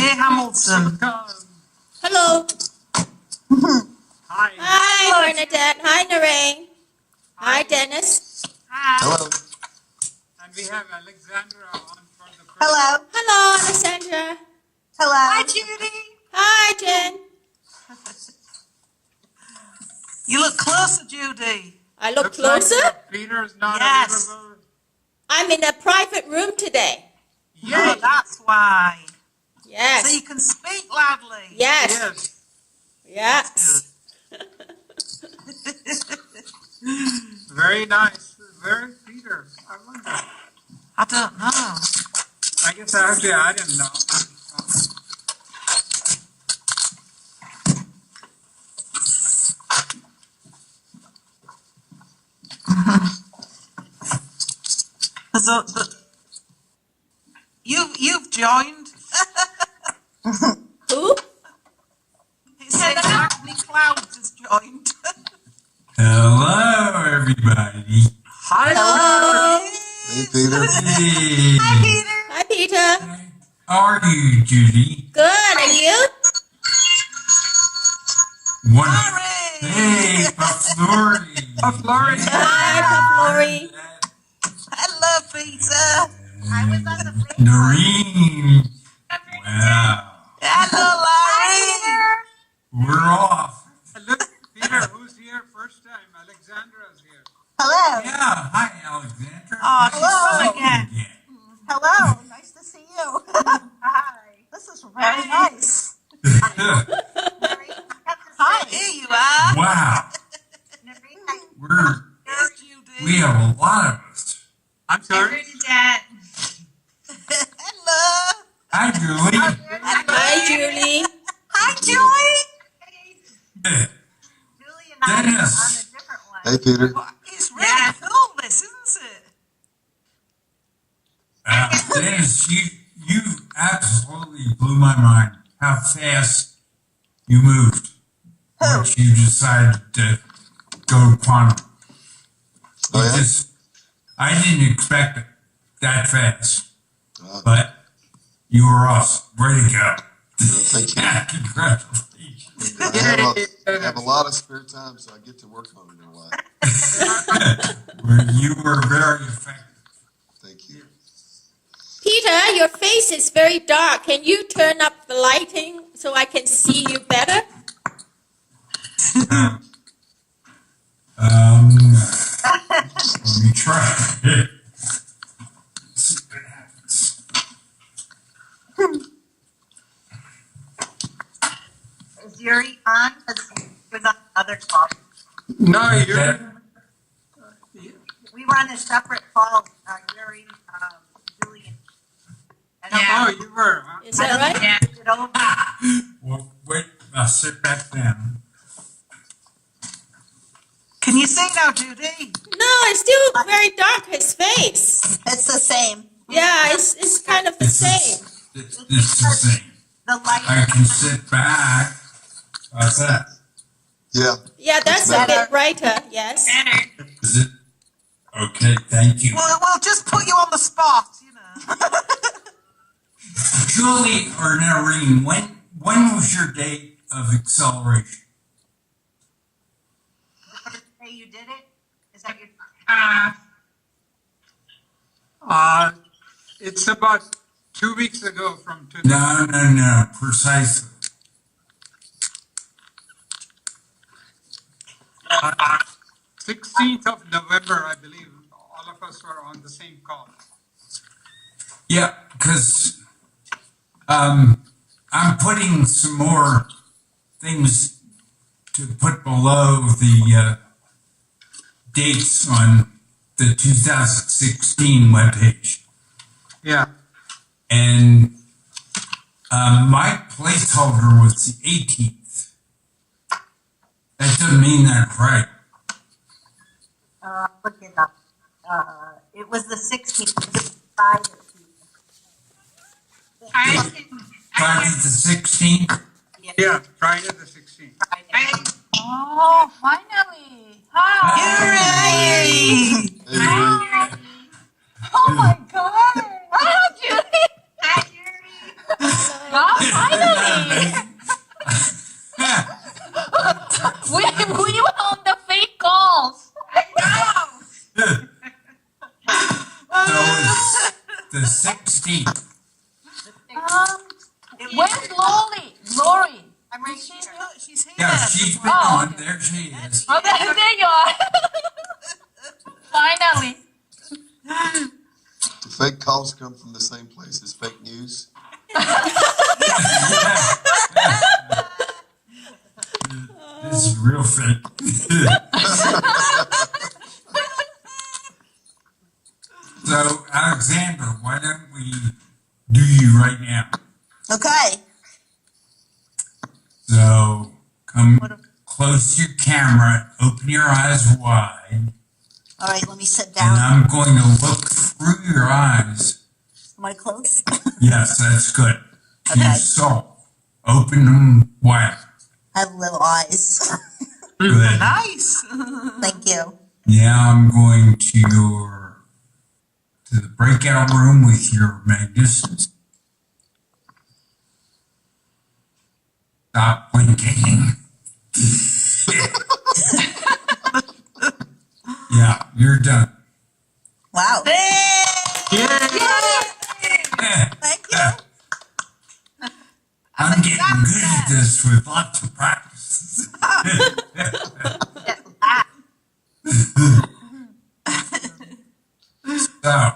Dear Hamilton. Hello. Hi. Hi, Bernadette. Hi, Narain. Hi, Dennis. Hi. Hello. And we have Alexandra on for the first. Hello. Hello, Alessandra. Hello. Hi, Judy. Hi, Jen. You look closer, Judy. I look Looks closer. like Peter's not Yes. available. I'm in a private room today. Oh, that's why. Yes. So you can speak loudly. Yes. Yes. Yes. Very nice. Where is Peter? I wonder. I don't know. I guess I have to add him now. You've joined. Who? It says Magni Clouds has joined. Hello, everybody. Hello. Hey, Peter. Hey. Hi, Peter. Hi, Peter. How are you, Judy? Good. And you? Wonderful. Sorry. Hey, Flori. Flori. Hi, Lori. Hello, Peter. I was on the phone. Noreen. Wow. Hello, Larry. We're off. Look, Peter, who's here first time? Alexandra's here. Hello. Yeah. Hi, Alexandra. Oh, she's Hello. fun again. Hello, nice to see you. Hi. This is very nice. Hi. Here you are. Wow. Here's Judy. We have a lot of us. I'm sorry. Hello. Hi, Julie. Hi, Julie. Hi, Julie. Dennis. Hey, Peter. Well, it's really cool, this, isn't it? Dennis, you absolutely blew my mind how fast you moved. Once you decided to go quantum. Oh, yeah? I didn't expect it that fast, Oh, but you were awesome. Way to go. thank you. Yeah, congratulations. I have a lot of spare time, so I get to work on it a lot. You were very effective. Thank you. Peter, your face is very dark. Can you turn up the lighting so I can see you better? Let me try. See what happens. Is Yuri on? Because he was on another call. No, you're. We were on a separate call, Yuri, Julian. Oh, you were, huh? Is that right? Yeah. It over. Well, wait, I'll sit back down. Can you see now, Judy? No, it's still very dark, his face. It's the same. Yeah, it's kind of the same. It's the same. The light. I can sit back. How's that? Yeah. Yeah, that's a bit brighter, yes. Is it? Okay, thank you. Well, we'll just put you on the spot, you know. Julie or Noreen, when was your date of acceleration? Hey, you did it? Is that your? It's about 2 weeks ago from today. No, precisely. 16th of November, I believe, all of us were on the same call. Yeah, because I'm putting some more things to put below the dates on the 2016 webpage. Yeah. And my placeholder was the 18th. That doesn't mean that's right. Look it up. It was the 16th. Friday. Friday the 16th? Yeah, Friday the 16th. Oh, finally. Hi. Yuri! Hey, Peter. Oh my God. Hi, Judy. Hi, Yuri. Hello. the 16th. Where's Lori? I'm right here. She's here. Yeah, she's been Oh, on. okay. There she is. Oh, there you are. Finally. Do fake calls come from the same place as fake news? This is real fake. So, Alexandra, why don't we do you right now? Okay. So, come close to your camera, open your eyes wide, All right, let me sit and down. I'm going to look through your eyes. Am I close? Yes, that's good. To Okay. your soul. Open them wide. I have little eyes. Good. Nice. Thank you. Now I'm going to the breakout room with your Magnificence. Stop blinking. Yeah, you're done. Wow. Yeah. Thank you. I'm getting good at this with lots of practice. So,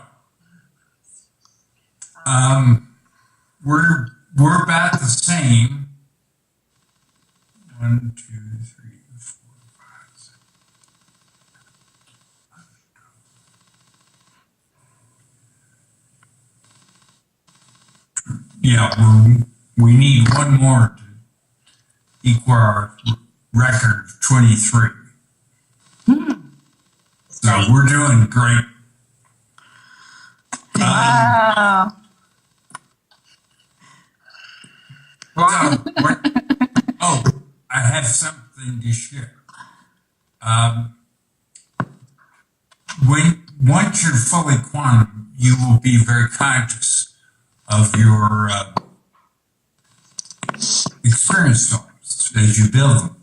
we're about the same. 1, 2, 3, 4, 5, 6. Yeah, we need one more to equal our record of 23. So we're doing great. Wow. Oh, I have something to share. Once you're fully quantum, you will be very conscious of your experience films as you build them,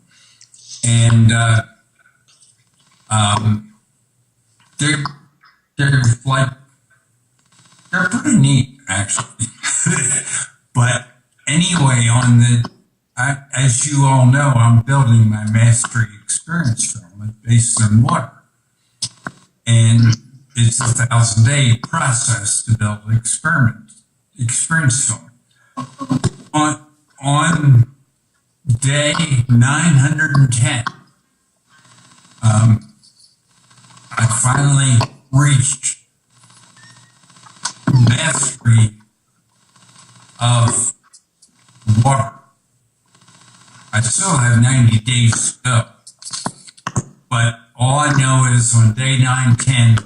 and they're like they're pretty neat actually. But anyway, as you all know, I'm building my mastery experience film based on water. And it's a 1,000-day process to build an experience film. On day 910, I finally reached mastery of water. I still have 90 days to go, but all I know is on day 910,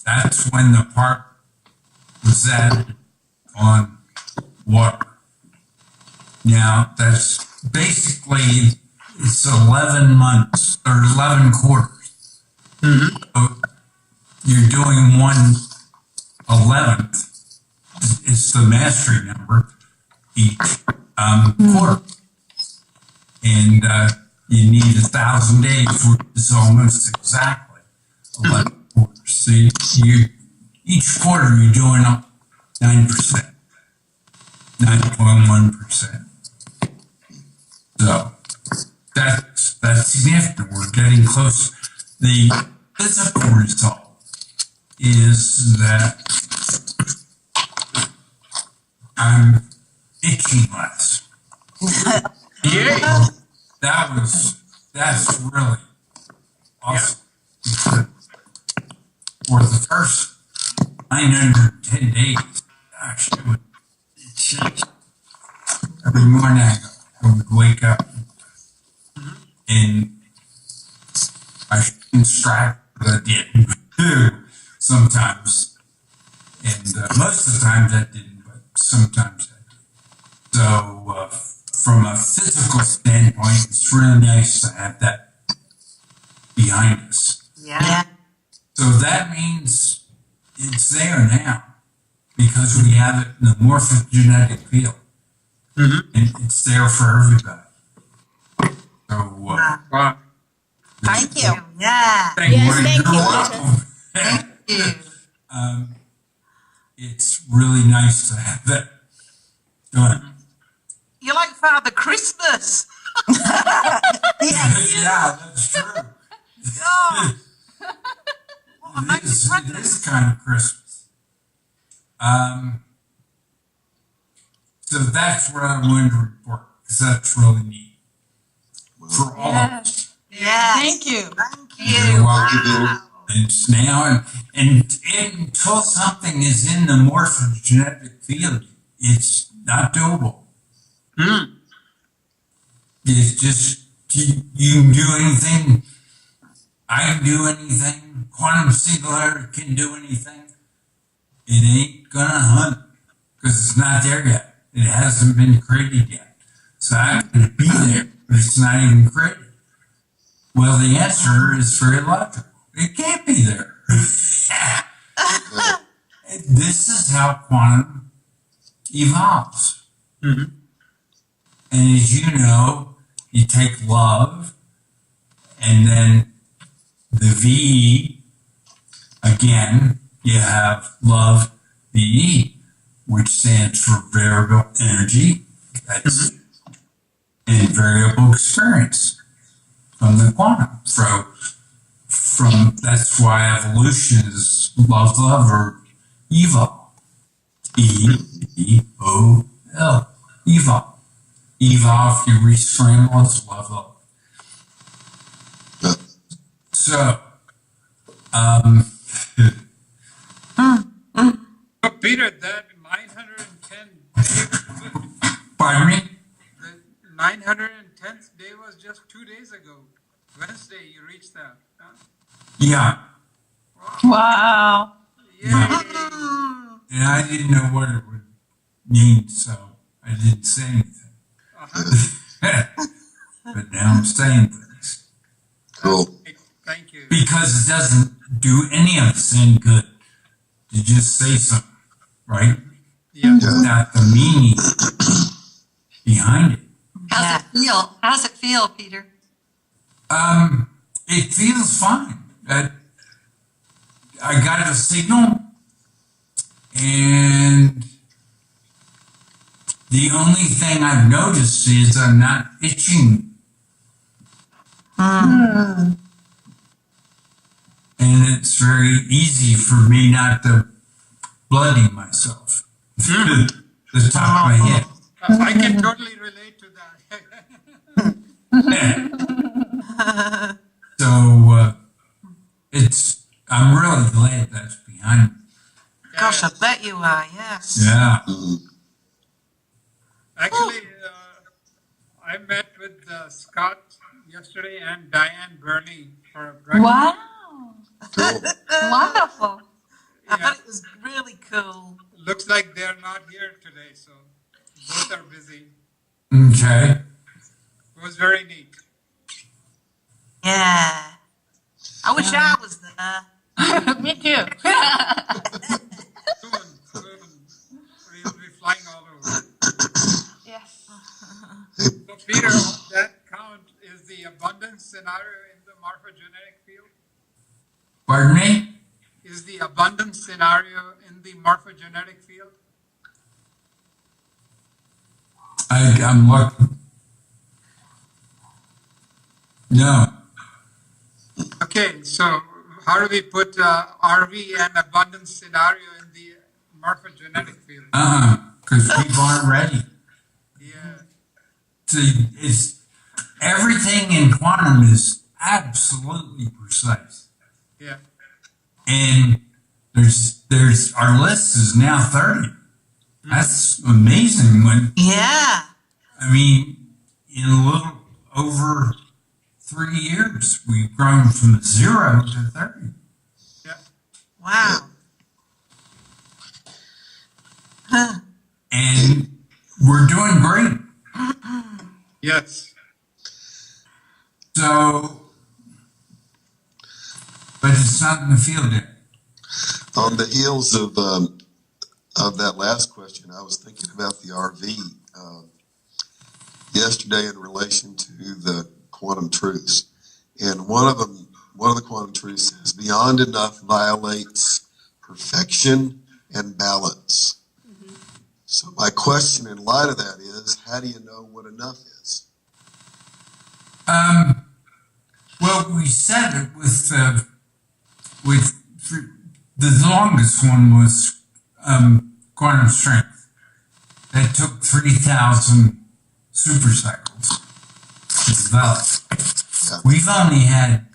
that's when the part was added on water. Now, that's basically, it's 11 months, or 11 quarters. So you're doing 1/11th. It's the mastery number each quarter. And you need 1,000 days, which is almost exactly 11 quarters. So each quarter you're doing up 9%, 9.1%. So that's significant. We're getting close. The physical result is that I'm itching less. Yeah. That's really awesome. Because for the first 910 days, gosh, it changed. Every morning I would wake up and I shouldn't strive, but I did sometimes. And most of the times I didn't, but sometimes I did. So from a physical standpoint, it's really nice to have that behind us. Yeah. So that means it's there now because we have it in the morphogenetic field. And it's there for everybody. So, Wow. Thank you. Yeah. thank Yes, you. thank You're you, welcome. it's really nice to have that done. You're like Father Christmas. Yeah, that's true. Oh, what a It is magnificence. kind of Christmas. So that's what I wanted to report, because that's really neat for all of us. Yes. Thank you. Thank You're you. welcome. Wow. It's now, and until something is in the morphogenetic field, it's not doable. It's just, you can do anything, I can do anything, quantum singularity can do anything. It ain't gonna hunt, because it's not there yet. It hasn't been created yet. So I could be there, but it's not even created. Well, the answer is very logical. It can't be there. This is how quantum evolves. And as you know, you take love, and then the V, again, you have love VE, which stands for variable energy. That's and variable experience from the quantum. From that's why evolution is love or evol. E-E-O-L. Evol. Evol, if you rescramble, it's love. So, Oh, Peter, that 910, pardon me? the 910th day was just 2 days ago. Wednesday, you reached that. Huh? Yeah. Wow. Yay. And I didn't know what it would mean, so I didn't say anything. But now I'm saying things. Cool. Thank you. Because it doesn't do any of us any good to just say something, right? Yeah. Without the meaning behind it. How's it feel? How's it feel, Peter? It feels fine. I got a signal, and the only thing I've noticed is I'm not itching. And it's very easy for me not to bloody myself. The top of my head. I can totally relate to that. So I'm really glad that's behind me. Gosh, I bet you are, yes. Yeah. Actually, I met with Scott yesterday and Diane Burney for breakfast. Wow. Cool. Wonderful. I Yeah. bet it was really cool. Looks like they're not here today, so both are busy. Okay. It was very neat. Yeah. I wish I was there. Me too. Soon, we'll be flying all over. Yes. So Peter, on that count, is the abundance scenario in the morphogenetic field? Pardon me? Is the abundance scenario in the morphogenetic field? I'm looking. No. Okay, so how do we put RV and abundance scenario in the morphogenetic field? Because people aren't ready. Yeah. See, everything in quantum is absolutely precise. Yeah. And there's our list is now 30. That's amazing. Yeah. I mean, in a little over 3 years, we've grown from 0 to 30. Yeah. Wow. And we're doing great. Yes. So, but it's not in the field yet. On the heels of that last question, I was thinking about the RV yesterday in relation to the quantum truths, and one of the quantum truths is beyond enough violates perfection and balance. So my question in light of that is, how do you know what enough is? Well, we said it with the longest one was quantum strength. That took 3,000 supercycles to develop. Yeah. We've only had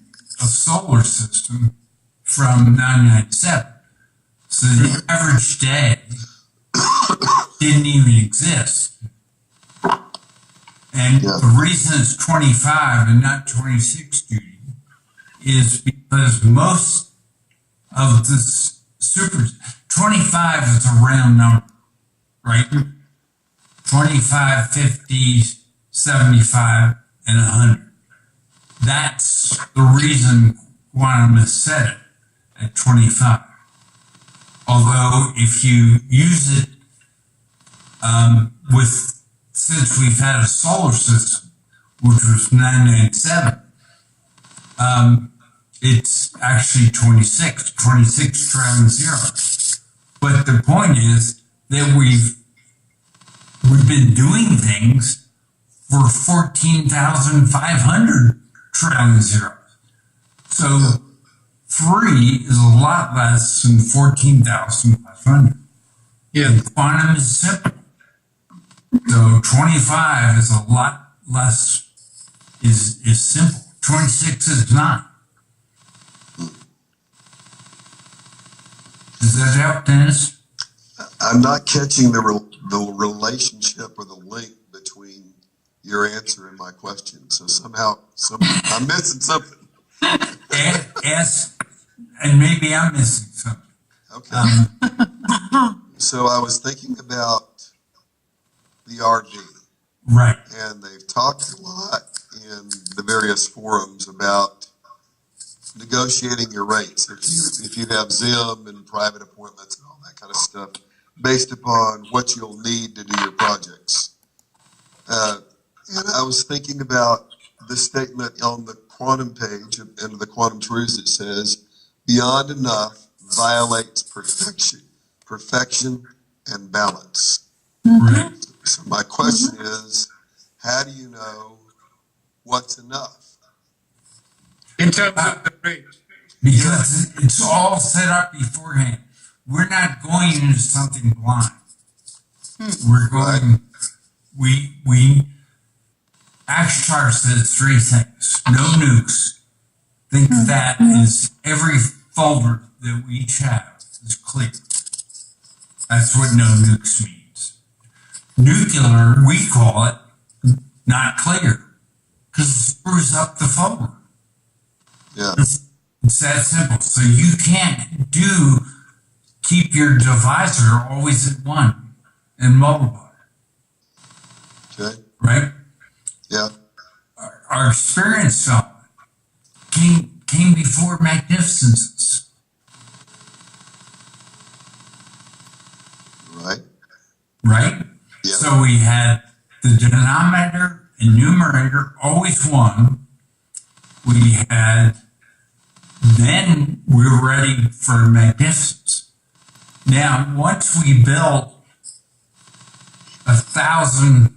a solar system from 997. So the average day didn't even exist. And Yeah. the reason it's 25 and not 26, Judy, is because most of the super 25 is a round number, right? 25, 50, 75, and 100. That's the reason quantum is set it at 25. Although if you use it since we've had a solar system, which was 997, it's actually 26 trillion zeros. But the point is that we've been doing things for 14,500 trillion zeros. So 3 is a lot less than 14,500. Yeah. And quantum is simple. So 25 is a lot less, is simple. 26 is not. Does that help, Dennis? I'm not catching the relationship or the link between your answer and my question. So somehow I'm missing something. And maybe I'm missing something. Okay. So I was thinking about the RV. Right. And they've talked a lot in the various forums about negotiating your rates. If you have Zim and private appointments and all that kind of stuff, based upon what you'll need to do your projects. And I was thinking about the statement on the quantum page and the quantum truths that says, beyond enough violates perfection and balance. Right. So my question is, how do you know what's enough? In terms of the rate. Because it's all set up beforehand. We're not going into something blind. We're going, Ashtar says 3 things. No nukes. Think that is every folder that we each have is clear. That's what no nukes means. Nuclear, we call it not clear because it screws up the folder. Yeah. It's that simple. So you can't keep your divisor always at 1 and multiply. Okay. Right? Yeah. Our experience on it came before Magnificences. Right. Right? Yeah. So we had the denominator and numerator always 1. Then we were ready for Magnificence. Now, once we built 1,000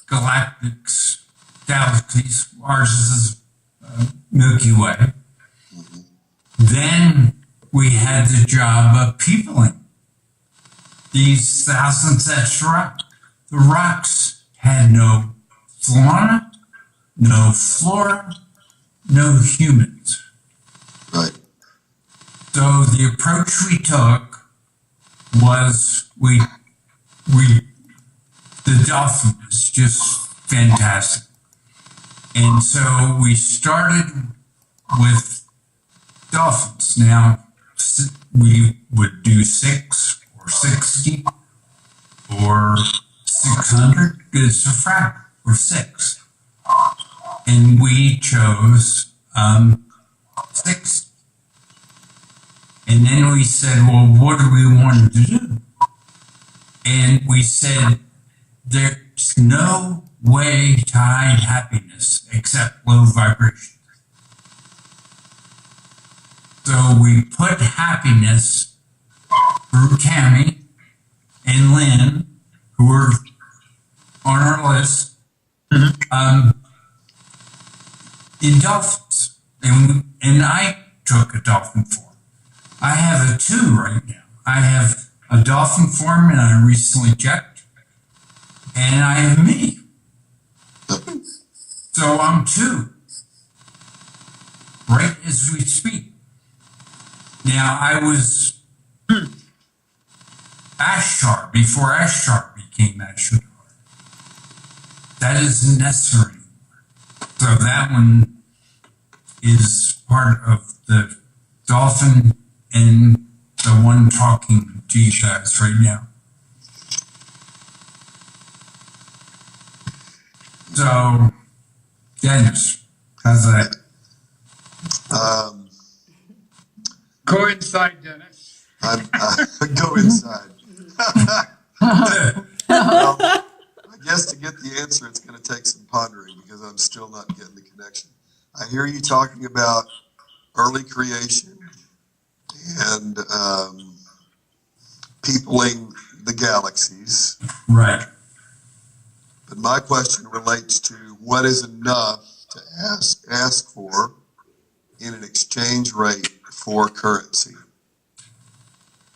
galactics, galaxies, ours is Milky Way, then we had the job of peopling these thousands of rocks. The rocks had no fauna, no flora, no humans. Right. So the approach we took was the dolphin is just fantastic. And so we started with dolphins. Now we would do 6 or 60 or 600. It's a fractal or 6. And we chose 60. And then we said, well, what do we want to do? And we said, there's no way to hide happiness except low vibration. So we put happiness through Tammy and Lynn, who were on our list, in dolphins. And I took a dolphin form. I have a 2 right now. I have a dolphin form and I recently checked. And I have me. So I'm 2. Right as we speak. Now I was Ashtar before Ashtar became Ashtar. That isn't necessary. So that one is part of the dolphin and the one talking to you guys right now. So, Dennis, how's that? Go inside, Dennis. Go inside. Well, I guess to get the answer, it's going to take some pondering because I'm still not getting the connection. I hear you talking about early creation and peopling the galaxies. Right. But my question relates to what is enough to ask for in an exchange rate for currency,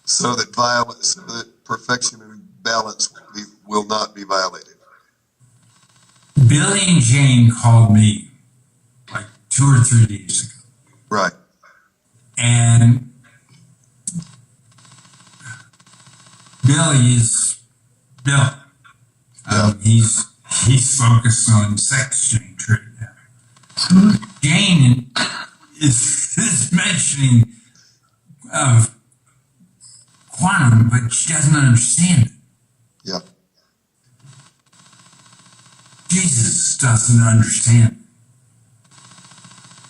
so that perfection and balance will not be violated. Billy and Jane called me like 2 or 3 days ago. Right. And Billy is Bill. He's focused on sex change right now. Jane is mentioning quantum, but she doesn't understand it. Yeah. Jesus doesn't understand it.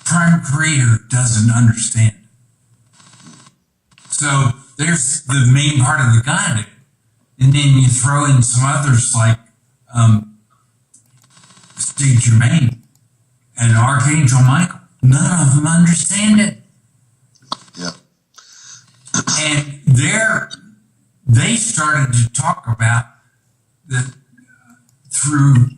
Prime Creator doesn't understand it. So there's the main part of the Godhead. And then you throw in some others like Steve Germain and Archangel Michael. None of them understand it. Yeah. And they started to talk about that through,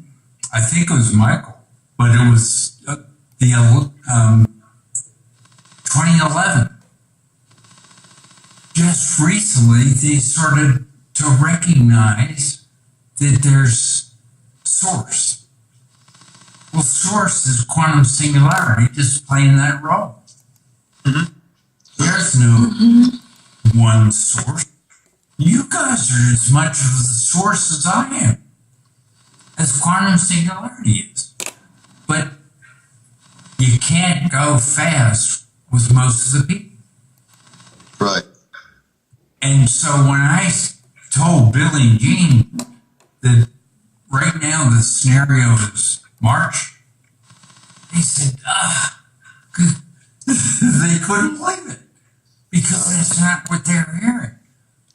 I think it was Michael, but it was the 2011. Just recently, they started to recognize that there's source. Well, source is quantum singularity, just playing that role. Mm-hmm. There's no one source. You guys are as much of the source as I am, as quantum singularity is. But you can't go fast with most of the people. Right. And so when I told Billy and Jean that right now the scenario is March, they said, they couldn't believe it because that's not what they're hearing.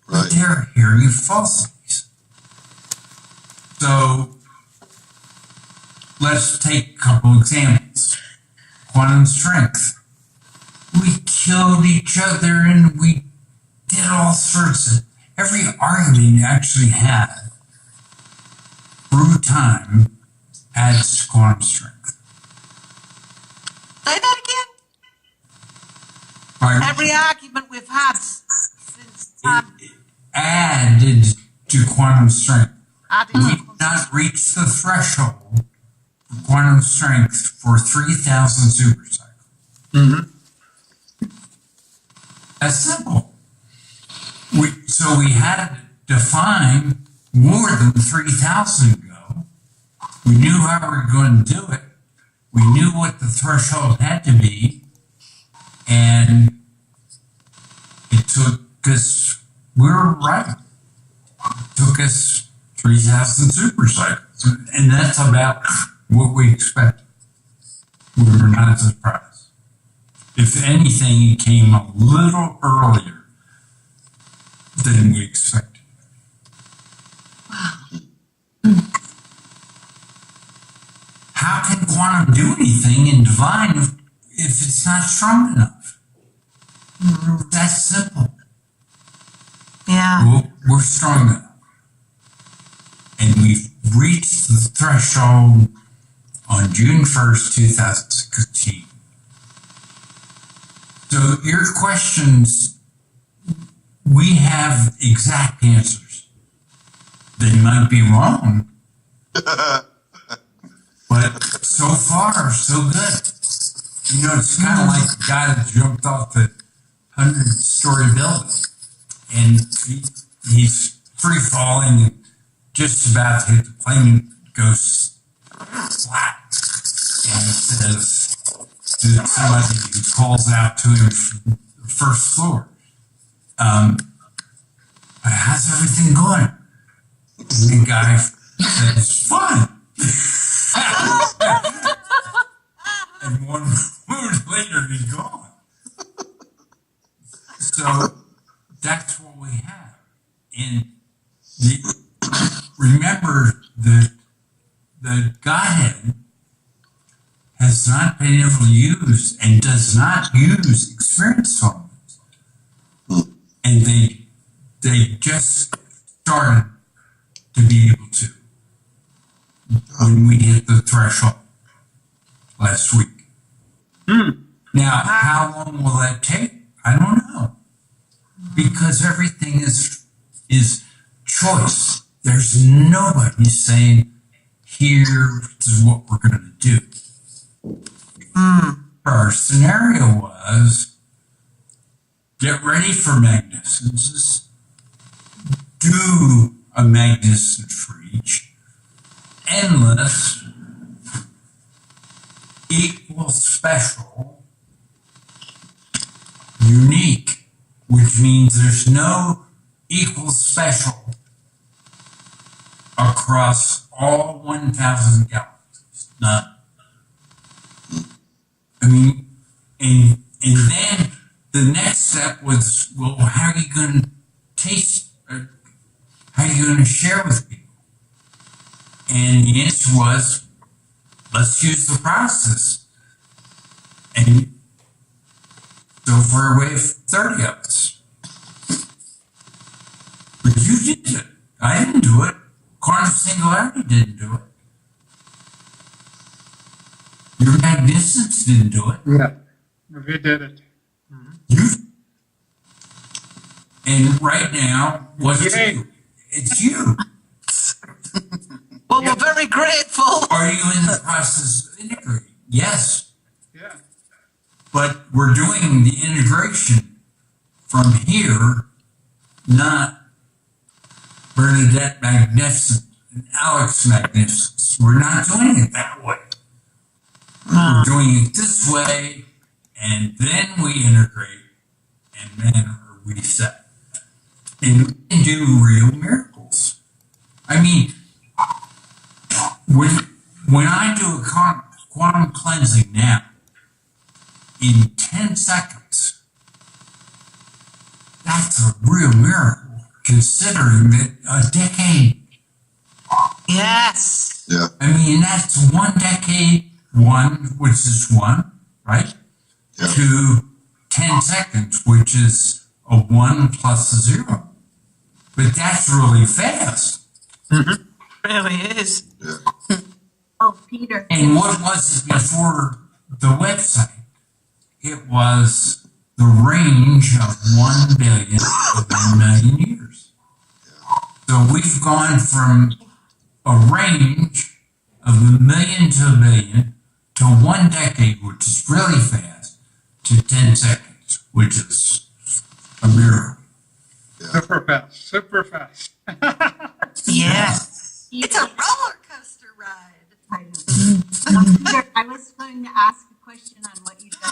Right. They're hearing falsities. So let's take a couple examples. Quantum strength. We killed each other and we did all sorts of, every argument you actually had through time adds to quantum strength. Say that again? Right? Every argument we've had since It added to quantum strength. We added did not reach the threshold for quantum strength for 3,000 supercycles. Mm-hmm. That's simple. So we had to define more than 3,000 ago. We knew how we were going to do it. We knew what the threshold had to be. And it took us, we were right. It took us 3,000 supercycles. And that's about what we expected. We were not surprised. If anything, it came a little earlier than we expected. How can quantum do anything in divine if it's not strong enough? That's simple. Yeah. We're strong enough. And we've reached the threshold on June 1st, 2016. So your questions, we have exact answers. They might be wrong, but so far, so good. You know, it's kind of like the guy that jumped off the 100-story building, and he's free falling and just about to hit the plane and goes flat. And he says to somebody who calls out to him from the first floor, how's everything going? And the guy says, fine. And 1 moment later, he's gone. So that's what we have. And remember that the Godhead has not been able to use and does not use experience tolerance. And they just started to be able to when we hit the threshold last week. Now, how long will that take? I don't know. Because everything is choice. There's nobody saying, here's what we're going to do. Our scenario was, get ready for Magnificence, do a Magnificence for each, endless, equal, special, unique, which means there's no equal special across all 1,000 galaxies. None. I mean, and then the next step was, well, how are you going to taste, or how are you going to share with people? And the answer was, let's use the process. And so far away 30 of us. But you did it. I didn't do it. Quantum Singularity didn't do it. Your Magnificence didn't do it. Yeah, we did it. You. And right now, what's Yay. you? It's you. Well, we're very grateful. Are you in the process of integrating? Yes. Yeah. But we're doing the integration from here, not Bernadette Magnificent and Alex Magnificence. We're not doing it that way. We're doing it this way, and then we integrate, and then reset. And we can do real miracles. I mean, when I do a quantum cleansing now, in 10 seconds, that's a real miracle, considering that a decade. Yes. Yeah. I mean, that's 1 decade, which is 1, right? Yeah. To 10 seconds, which is a 1 plus a 0. But that's really fast. Really is. Yeah. Oh, Peter. And what was it before the website? It was the range of 1 billion to 1 million years. So we've gone from a range of a million to a billion to 1 decade, which is really fast, to 10 seconds, which is a miracle. Super fast, super fast. Yes. It's a roller coaster ride. Peter, I was going to ask a question on what you said.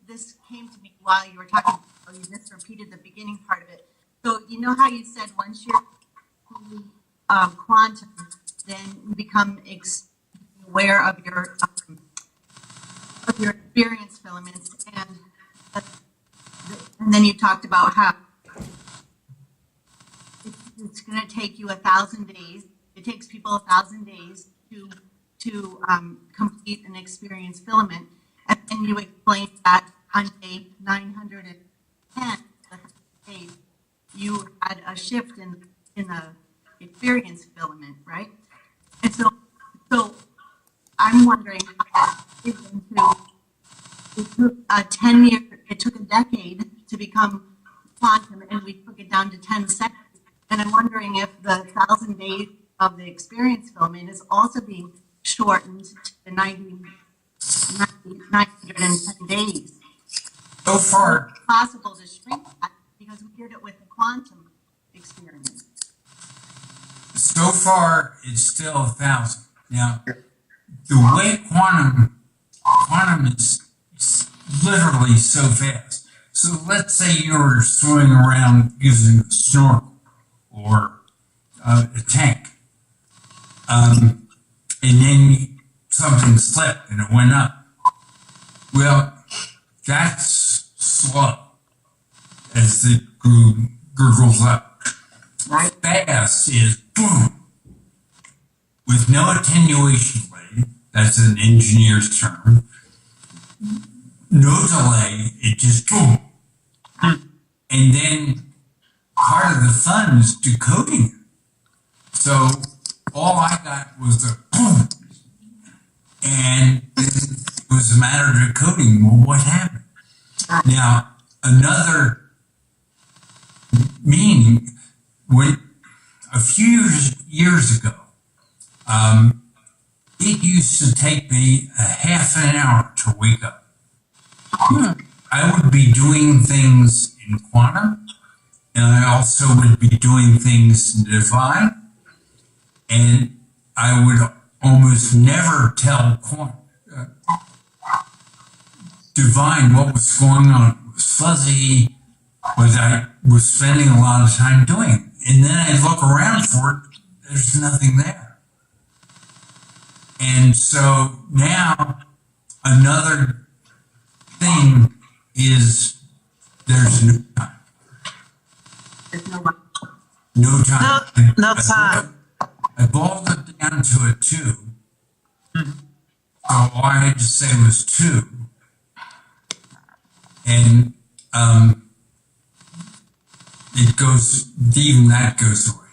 This came to me while you were talking. You just repeated the beginning part of it. So you know how you said once you're quantum, then you become aware of your experience filaments, and then you talked about how it's going to take you 1,000 days. It takes people 1,000 days to complete an experience filament, and then you explained that on day 910 10, you had a shift in the experience filament, right? And so I'm wondering how that fits into, it took a 10-year, it took a decade to become quantum, and we took it down to 10 seconds. And I'm wondering if the 1,000 days of the experience filament is also being shortened to the 910 days. So far, It's possible to shrink that because we did it with the quantum experiment. so far, it's still 1,000. Now, the way quantum is literally so fast. So let's say you're swimming around using a snorkel or a tank, and then something slipped and it went up. Well, that's slow as it gurgles up. Right. Fast is boom, with no attenuation rate. That's an engineer's term. No delay, it just boom. And then part of the fun is decoding it. So all I got was a boom. And then it was a matter of decoding, well, what happened? Now, another meaning, when a few years ago, it used to take me a half an hour to wake up. I would be doing things in quantum, and I also would be doing things in divine, and I would almost never tell divine what was going on. It was fuzzy, but I was spending a lot of time doing it. And then I look around for it, there's nothing there. And so now another thing is there's no time. There's no No time. No time. I boiled it down to a 2. So all I had to say was 2. And it goes, even that goes away.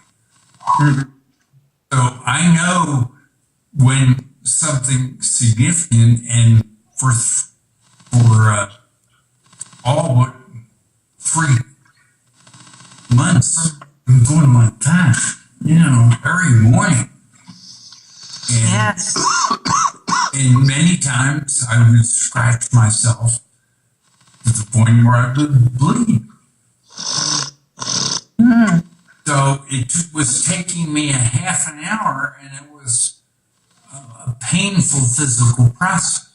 So I know when something significant, and for all but 3 months, I'm going like that, every morning. And, Yes. and many times I would scratch myself to the point where I would bleed. So it was taking me a half an hour, and it was a painful physical process.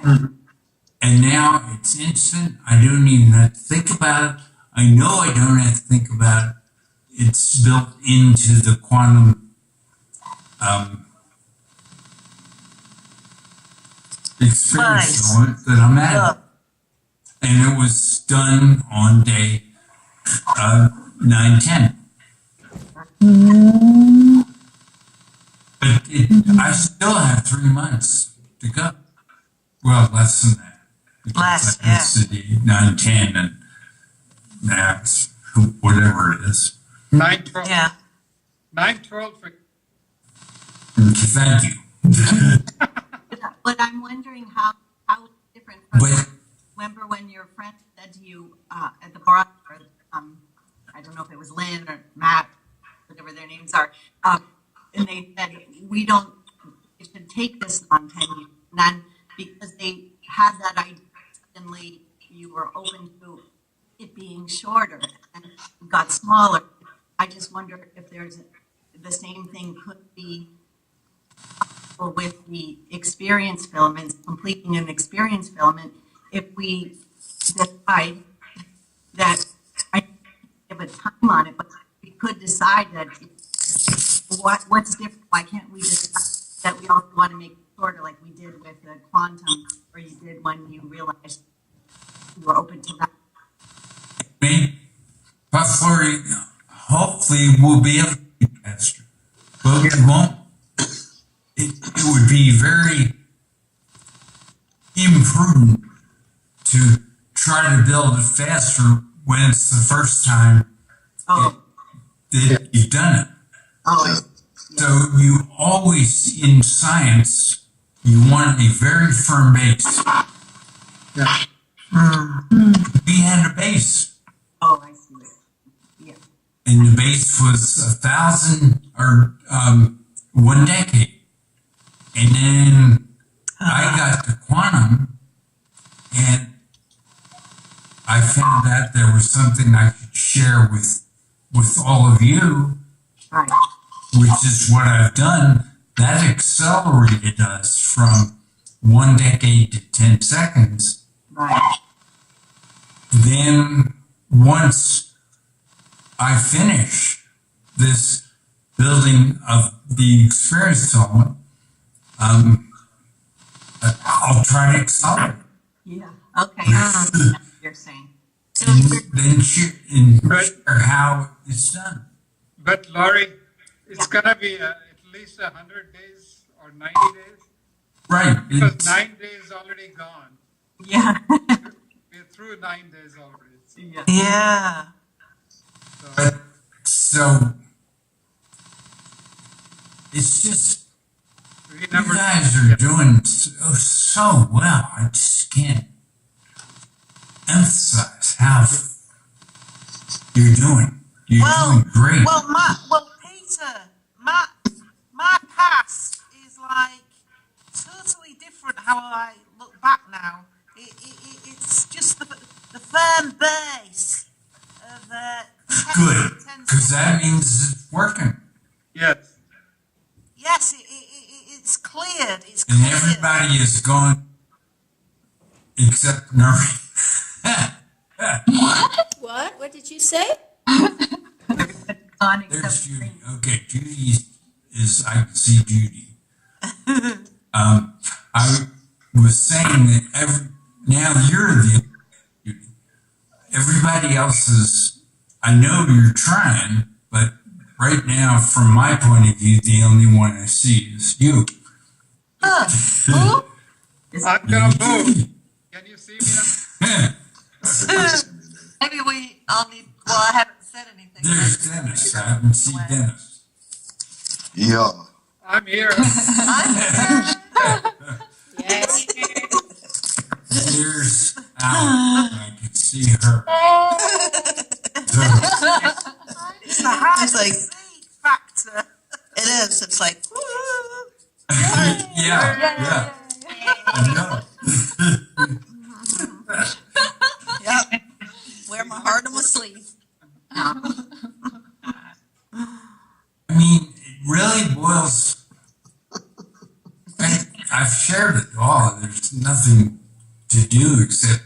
And now it's instant. I don't even have to think about it. I know I don't have to think about it. It's built into the quantum experience that I'm at. And it was done on day 910. But I still have 3 months to go. Well, less than that. Less, I missed the 910 and that's whatever it is. 912. Yeah. 912 for Thank you. But I'm wondering how it's different from, But remember when your friend said to you at the bar, or, I don't know if it was Lynn or Matt, whatever their names are, and they said, we should take this on 10 years. And then because they had that idea, suddenly you were open to it being shorter and it got smaller. I just wonder if the same thing could be with the experience filaments, completing an experience filament, if we decide that, I give a time on it, but we could decide that what's different. Why can't we decide that we also want to make it shorter, like we did with the quantum, or you did when you realized you were open to that? hopefully we'll be able to be faster, but we won't. It would be very imprudent to try to build it faster when it's the first time Oh, that you've done it. oh, So you always, in science, you want a very firm base. Yeah. We had a base, oh, I see. Yeah. and the base was 1,000 or 1 decade. And then I got to quantum, and I found out there was something I could share with all of you, Right. which is what I've done. That accelerated us from 1 decade to 10 seconds. Right. Then once I finish this building of the experience element, I'll try to accelerate. Yeah. Okay. I understand what you're saying. So And you're, then share Right. how it's done. But Laurie, it's gonna be at least 100 days or 90 days Right. because It's, 9 days already gone. yeah. We're through 9 days already. Yeah. Yeah. but so it's just We you never. guys are doing so well. I just can't emphasize how you're doing. You're doing great. Well, Peter, my past is like totally different. How I look back now, it's just the firm base of Good, 10 because that means it's working. Yes. Yes, it's cleared. It's And cleared. everybody is going except Nuri. What? What did you say? On There's except Judy. Okay, Judy is I can see Judy. I was saying that now you're the Judy. Everybody else is, I know you're trying, but right now, from my point of view, the only one I see is you. Who? I'm gonna move. Can you see me now? Maybe we all need. Well, I haven't said anything. There's Dennis. I haven't seen Dennis. Yeah. I'm here. Yes. There's Al. I can see her. It's the hard It's like- see factor. It is. It's like, Yeah. I know. yep. Wear my heart on my sleeve. I mean, it really boils. I've shared it all. There's nothing to do except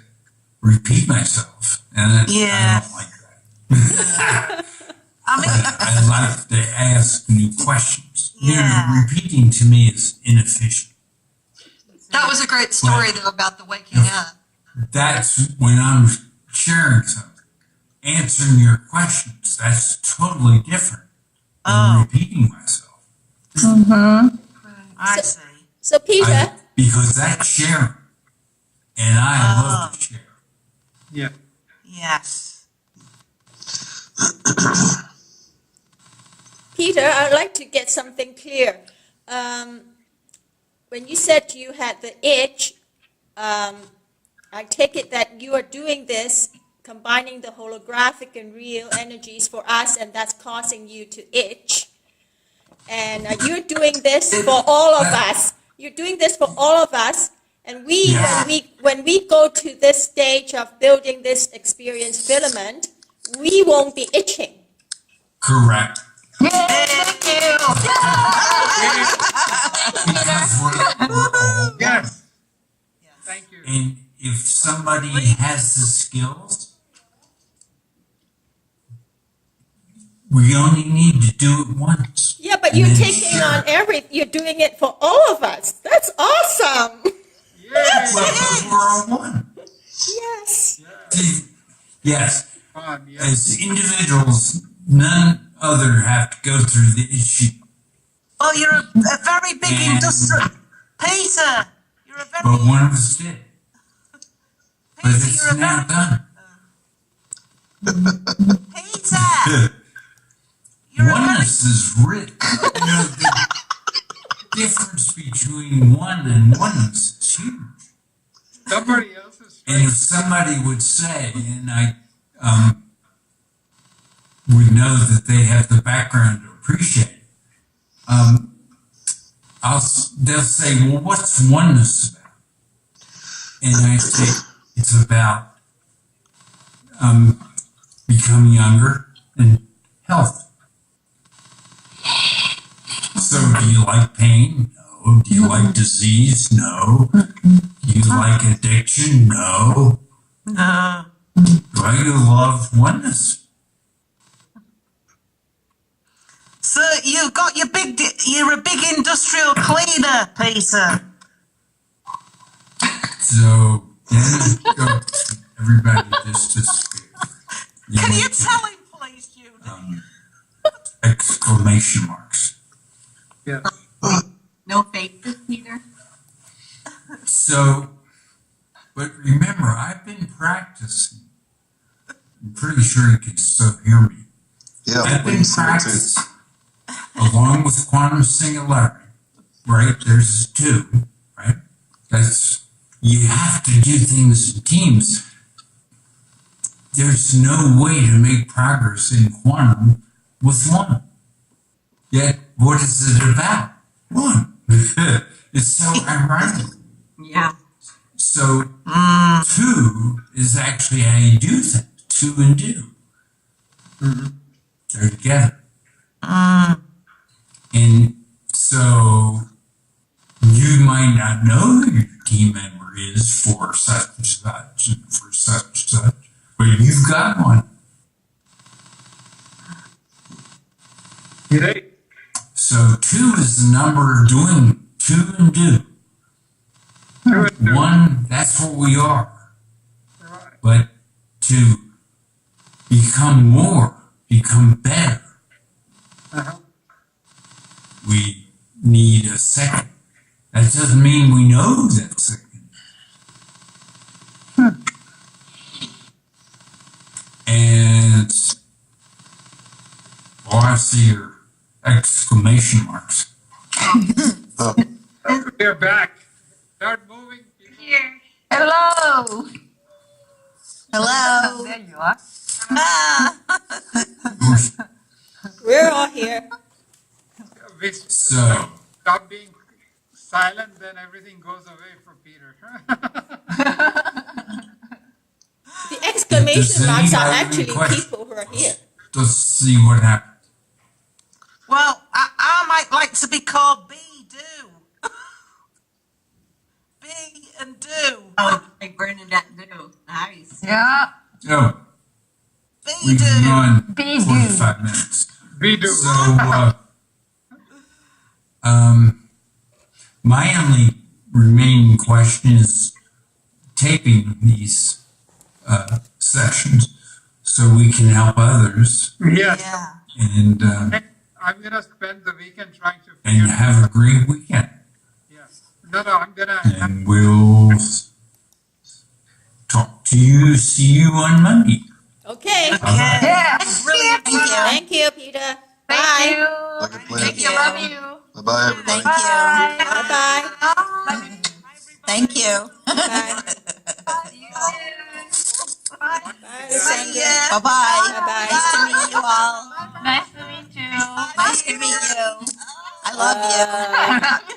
repeat myself, and I Yeah. don't like that. I mean, I like to ask new questions. Yeah. Repeating to me is inefficient. That was a great story, though, about the waking up. That's when I'm sharing something, answering your questions. That's totally different than Oh. repeating myself. I see. So Peter, Because that's sharing, and I love to share. Yeah. Yes. Peter, I'd like to get something clear. When you said you had the itch, I take it that you are doing this, combining the holographic and real energies for us, and that's causing you to itch. And you're doing this for all of us. You're doing this for all of us. And Yeah. when we go to this stage of building this experience filament, we won't be itching. Correct. Thank you. Because we're all Yes. Thank you. And if somebody has the skills, we only need to do it once. Yeah, but And you're then taking share. on you're doing it for all of us. That's awesome. Yay. Well, we're all one. Yes. Yes, Fun, yes. as individuals, none other have to go through the issue. Well, you're a very big And- industrial. Peter, you're a very. But one of us did. But Peter, it's you're a now very. done. Peter, you're a very Oneness is rich. You know, the difference between one and oneness is huge. Somebody else's And if somebody would say, and I would know that they have the background to appreciate it, they'll say, well, what's oneness about? And I say, it's about becoming younger and health. So do you like pain? No. Do you like disease? No. Do you like addiction? No. no. Do I love oneness? So you've got your you're a big industrial cleaner, Peter. So then go to everybody just to speak. Can you went to, tell him, please, Judy? exclamation marks. Yeah. No faces, Peter? So, but remember, I've been practicing. I'm pretty sure you can still hear me. Yeah, I've we been can see it too. practicing along with quantum singularity, right? There's two, right? That's, you have to do things in teams. There's no way to make progress in quantum with one. Yet, what is it about? One. It's so ironic. Yeah. So, two is actually how you do things. Two and do. They're together. And so, you might not know who your team member is for such and such and for such and such, but you've got one. Right. So, two is the number of doing two and do. One, that's what we are. Right. But to become more, become better, Uh-huh. we need a second. That doesn't mean we know that second. And, oh, I see your exclamation marks. We're back. Start moving. Here. Hello. Hello. There you are. Ah, We're all here. We So, stop being silent, then everything goes away for Peter. The exclamation Does marks are anybody have any actually questions? people who are here. let's see what happens. well, I might like to be called Be Do. Be and do. Oh, like Bernadette do. Nice. Yeah. Oh, Be we've do. been on Be do. 45 minutes. We do. So, my only remaining question is taping these sessions so we can help others Yes. Yeah. and I'm gonna spend the weekend trying to figure and have a great weekend. Yes. No, I'm gonna. And we'll talk to you, see you on Monday. Okay. Okay. Yeah. Brilliant. Thank you. Thank you, Peter. Bye. Thank you. Like a plan. Thank you. Love you. Bye-bye, everybody. Thank you. Bye-bye. Thank you. Bye. Bye, See Alexandra. ya. Bye-bye. Bye-bye. Nice to meet you all. Nice to meet you. Nice to meet you. I love you.